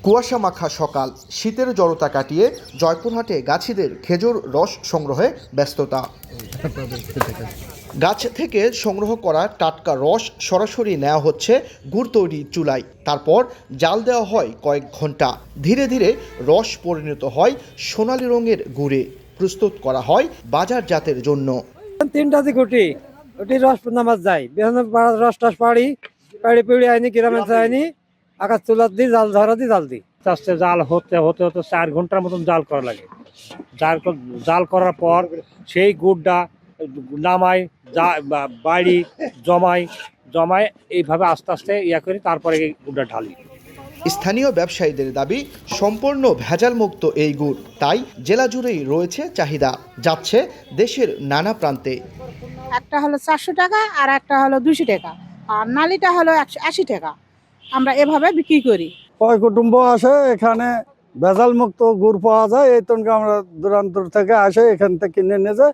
কুয়াশা মাখা সকাল, শীতের জড়তা কাটিয়ে জয়পুরহাটে গাছিদের খেজুর রস সংগ্রহে ব্যস্ততা। গাছ থেকে সংগ্রহ করা টাটকা রস সরাসরি নেওয়া হচ্ছে গুড় তৈরি চুলায়, তারপর জাল দেওয়া হয় কয়েক ঘন্টা। ধীরে ধীরে রস পরিণত হয় সোনালী রঙের গুড়ে, প্রস্তুত করা হয় বাজারজাতের জন্য। 3টা গুটি ওটি রস নামাজ যায় বিভিন্ন রস টস পাড়ি পিড়ি আইনি গ্রামে যায়নি আকাশ চুলার দিই জাল ধরা দিই জাল দিই আস্তে জাল হতে হতে হতে 4 ঘন্টার মতন জাল করা লাগে। জাল করার পর সেই গুড়টা নামাই বাড়ি জমায় এইভাবে আস্তে আস্তে করি, তারপরে এই গুড়টা ঢালি। স্থানীয় ব্যবসায়ীদের দাবি সম্পূর্ণ ভেজালমুক্ত এই গুড়, তাই জেলা জুড়েই রয়েছে চাহিদা, যাচ্ছে দেশের নানা প্রান্তে। একটা হলো 400 টাকা আর একটা হলো 200 টাকা, আর নালিটা হলো 180 টাকা। আমরা এভাবে বিক্রি করি। কয় কুটুম্ব আসে এখানে, ভেজাল মুক্ত গুড় পাওয়া যায়, এই তনকে আমরা দূরান্তর থেকে আসে এখান থেকে কিনে নিয়ে যায়।